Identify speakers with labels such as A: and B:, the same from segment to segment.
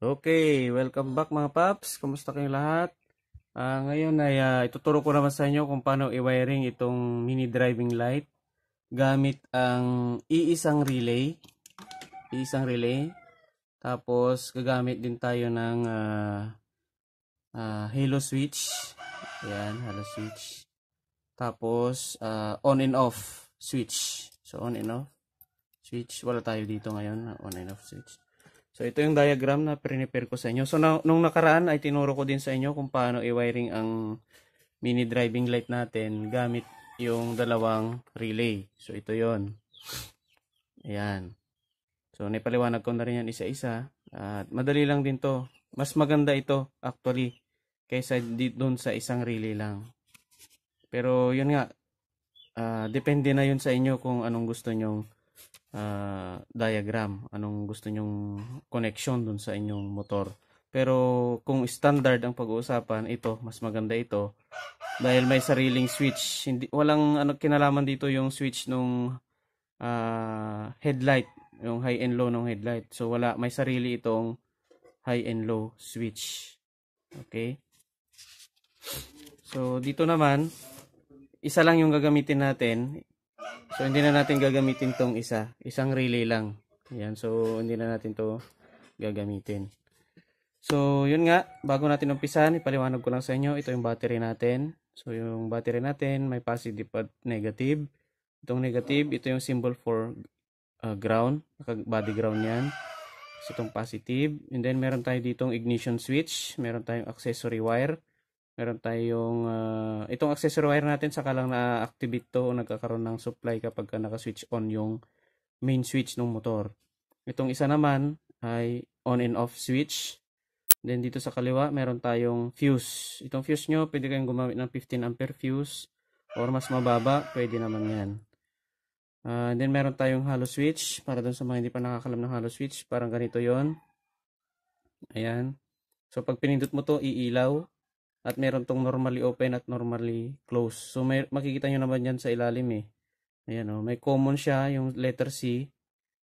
A: Okay, welcome back mga paps. Kumusta kayong lahat? Ngayon ay ituturo ko naman sa inyo kung paano i-wiring itong mini driving light gamit ang iisang relay. Iisang relay. Tapos gagamit din tayo ng halo switch. Ayan, halo switch. Tapos on and off switch. So on and off switch. Wala tayo dito ngayon. On and off switch. So, ito yung diagram na prepare ko sa inyo. So, nung nakaraan ay tinuro ko din sa inyo kung paano i-wiring ang mini driving light natin gamit yung dalawang relay. So, ito yon. Ayan. So, naipaliwanag ko na rin yan isa-isa. At madali lang din to. Mas maganda ito actually kaysa doon sa isang relay lang. Pero, yun nga. Depende na yun sa inyo kung anong gusto nyong diagram, anong gusto nyong connection dun sa inyong motor. Pero kung standard ang pag-uusapan, ito mas maganda ito dahil may sariling switch. Walang kinalaman dito yung switch nung headlight, yung high and low ng headlight. So may sarili itong high and low switch. Okay? So dito naman isa lang yung gagamitin natin. So, hindi na natin gagamitin tong isang relay lang. Ayan, so hindi na natin to gagamitin. So, yun nga, bago natin umpisan, ipaliwanag ko lang sa inyo, ito yung battery natin. So, yung battery natin, may positive at negative. Itong negative, ito yung symbol for ground, body ground yan. So, itong positive. And then, meron tayo ditong ignition switch, meron tayong accessory wire. Meron tayong itong accessory wire natin saka lang na-activate to o nagkakaroon ng supply kapag naka-switch on yung main switch ng motor. Itong isa naman ay on and off switch. Then dito sa kaliwa meron tayong fuse. Itong fuse nyo pwede kayong gumamit ng 15 ampere fuse or mas mababa, pwede naman yan. Then meron tayong halo switch para dun sa mga hindi pa nakakalam ng halo switch, parang ganito yon. Ayan. So pag pinindot mo to, iilaw. At meron tong normally open at normally close. So makikita nyo naman yan sa ilalim eh. Ayan o, may common siya yung letter C.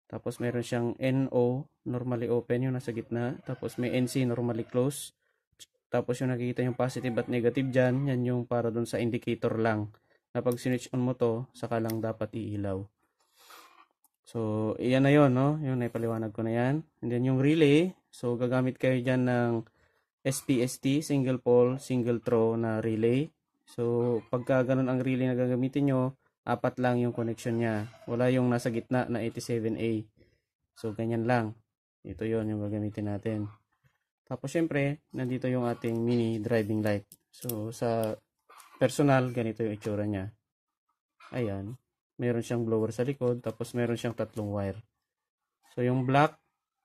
A: Tapos meron siyang NO, normally open yung nasa gitna. Tapos may NC, normally close. Tapos yung nakikita yung positive at negative dyan, yan yung para dun sa indicator lang. Na pag switch on mo to, saka lang dapat iilaw. So, iyan na yun, no? Yung naipaliwanag ko na yan. And then yung relay, so gagamit kayo dyan ng SPST, single pole, single throw na relay. So, pagka ganun ang relay na gagamitin nyo, 4 lang yung connection niya. Wala yung nasa gitna na 87A. So, ganyan lang. Ito yon yung gagamitin natin. Tapos, syempre, nandito yung ating mini driving light. So, sa personal, ganito yung itsura niya. Ayan. Meron siyang blower sa likod, tapos meron siyang 3 wire. So, yung black,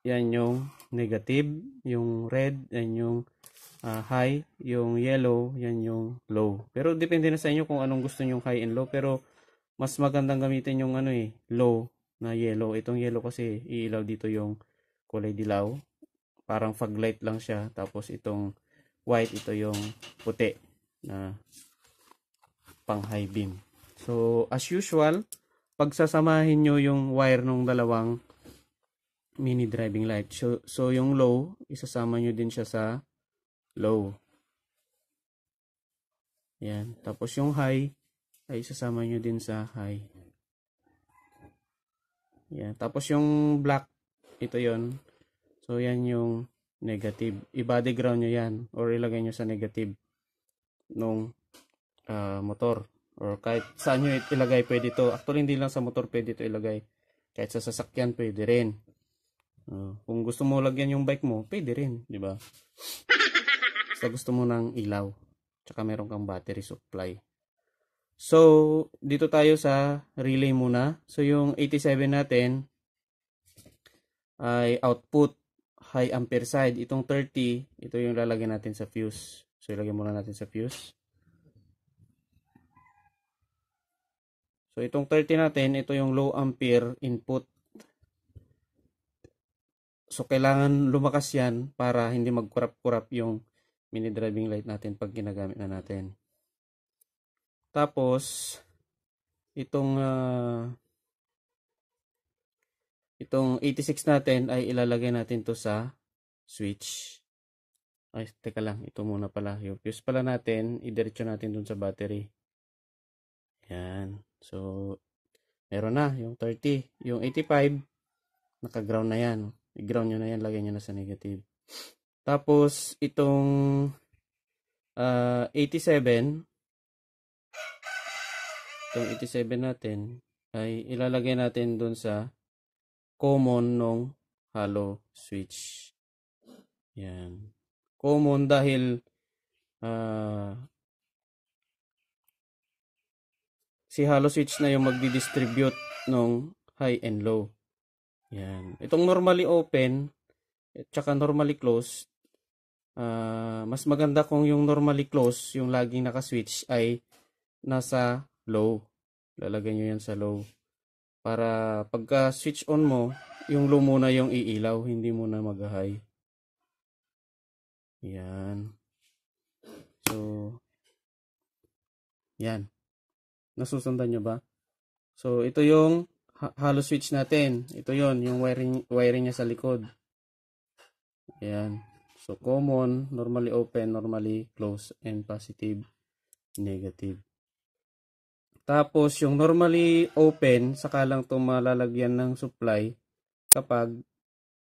A: yan yung negative, yung red, yan yung high, yung yellow, yan yung low. Pero depende na sa inyo kung anong gusto nyong high and low. Pero mas magandang gamitin yung low na yellow. Itong yellow kasi iilaw dito yung kulay dilaw. Parang fog light lang siya. Tapos itong white, ito yung puti na pang high beam. So as usual, pagsasamahin nyo yung wire ng dalawang mini driving light. So yung low, isasama nyo din siya sa low. Yan. Tapos yung high, ay isasama nyo din sa high. Yan. Tapos yung black, ito yon. So yan yung negative. I-body ground nyo yan or ilagay nyo sa negative nung motor. Or kahit saan nyo ilagay, pwede to. Actually, hindi lang sa motor pwede to ilagay. Kahit sa sasakyan, pwede rin. Kung gusto mo lagyan yung bike mo, pwede rin, di ba? Basta gusto mo ng ilaw, tsaka meron kang battery supply. So, dito tayo sa relay muna. So, yung 87 natin ay output high ampere side. Itong 30, ito yung lalagyan natin sa fuse. So, ilagay muna natin sa fuse. So, itong 30 natin, ito yung low ampere input. So, kailangan lumakas yan para hindi magkurap-kurap yung mini driving light natin pag ginagamit na natin. Tapos, itong 86 natin ay ilalagay natin to sa switch. Ay, teka lang, ito muna pala. Yung fuse pala natin, idiretso natin dun sa battery. Yan. So, meron na yung 30. Yung 85, naka-ground na yan. I-ground nyo na yan, lagay nyo na sa negative. Tapos, itong 87, itong 87 natin, ay ilalagay natin dun sa common nung hollow switch. Yan. Common dahil si hollow switch na yung magdi-distribute ng high and low. Yan. Itong normally open at saka normally closed, mas maganda kung yung normally closed, yung laging naka-switch ay nasa low. Lalagay nyo yan sa low. Para pagka switch on mo, yung low muna yung iilaw, hindi muna mag-high. Yan. So, yan. Nasusundan nyo ba? So, ito yung hollow switch natin. Ito yon yung wiring niya sa likod. Yan. So, common, normally open, normally closed, and positive, negative. Tapos, yung normally open, saka lang ito malalagyan ng supply kapag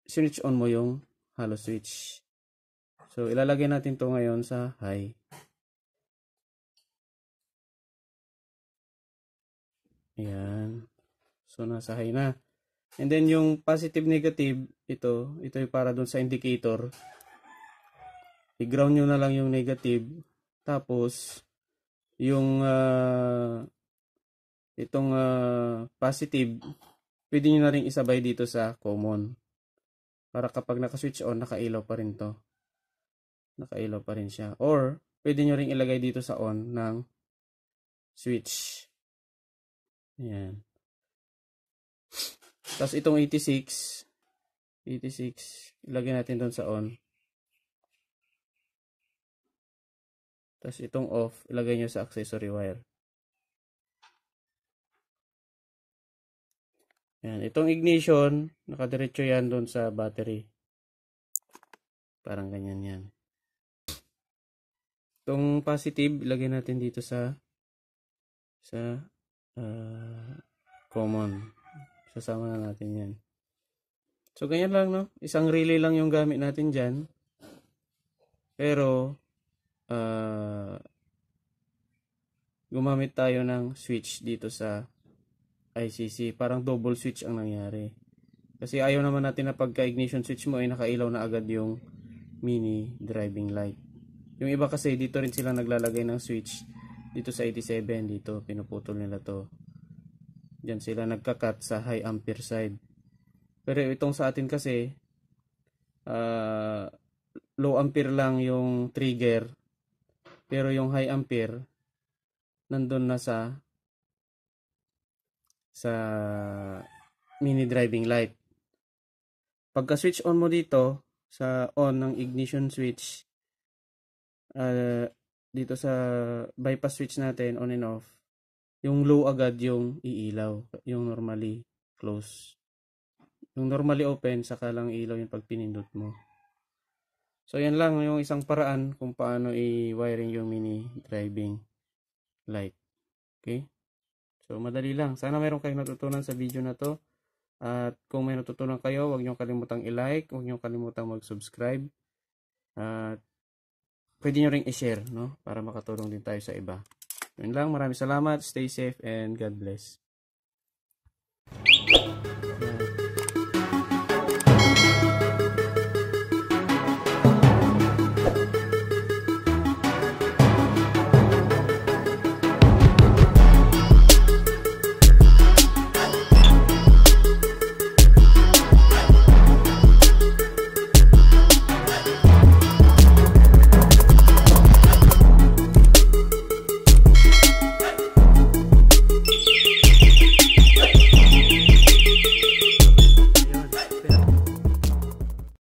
A: switch on mo yung hollow switch. So, ilalagay natin to ngayon sa high. Ayan. So, nasa high na. And then, yung positive, negative, ito yung para dun sa indicator. I-ground nyo na lang yung negative. Tapos, yung itong positive, pwede nyo na rin isabay dito sa common. Para kapag naka-switch on, nakailaw pa rin to. Nakailaw pa rin siya. Or, pwede nyo rin ilagay dito sa on ng switch. Ayan. Tapos itong 86, ilagay natin doon sa on. Tapos itong off, ilagay nyo sa accessory wire. Ayan. Itong ignition, nakadiretso yan doon sa battery. Parang ganyan yan. Itong positive, ilagay natin dito sa common. Sasama na natin yan. So, ganyan lang, no? Isang relay lang yung gamit natin dyan. Pero, gumamit tayo ng switch dito sa ICC. Parang double switch ang nangyari. Kasi ayaw naman natin na pagka-ignition switch mo ay nakailaw na agad yung mini driving light. Yung iba kasi dito rin sila naglalagay ng switch dito sa 87, dito pinuputol nila to. Diyan sila nagka-cut sa high ampere side. Pero itong sa atin kasi low ampere lang yung trigger. Pero yung high ampere nandun na sa mini driving light. Pagka switch on mo dito sa on ng ignition switch, dito sa bypass switch natin, on and off, yung low agad yung iilaw, yung normally close. Yung normally open, saka lang ilaw yung pag pinindot mo. So, yan lang yung isang paraan kung paano i-wiring yung mini driving light. Okay? So, madali lang. Sana mayroon kayong natutunan sa video na to. At kung may natutunan kayo, huwag nyo kalimutang i-like, huwag nyo kalimutang mag-subscribe. At pwede nyo ring i-share, no? Para makatulong din tayo sa iba. Yun lang. Maraming salamat. Stay safe and God bless.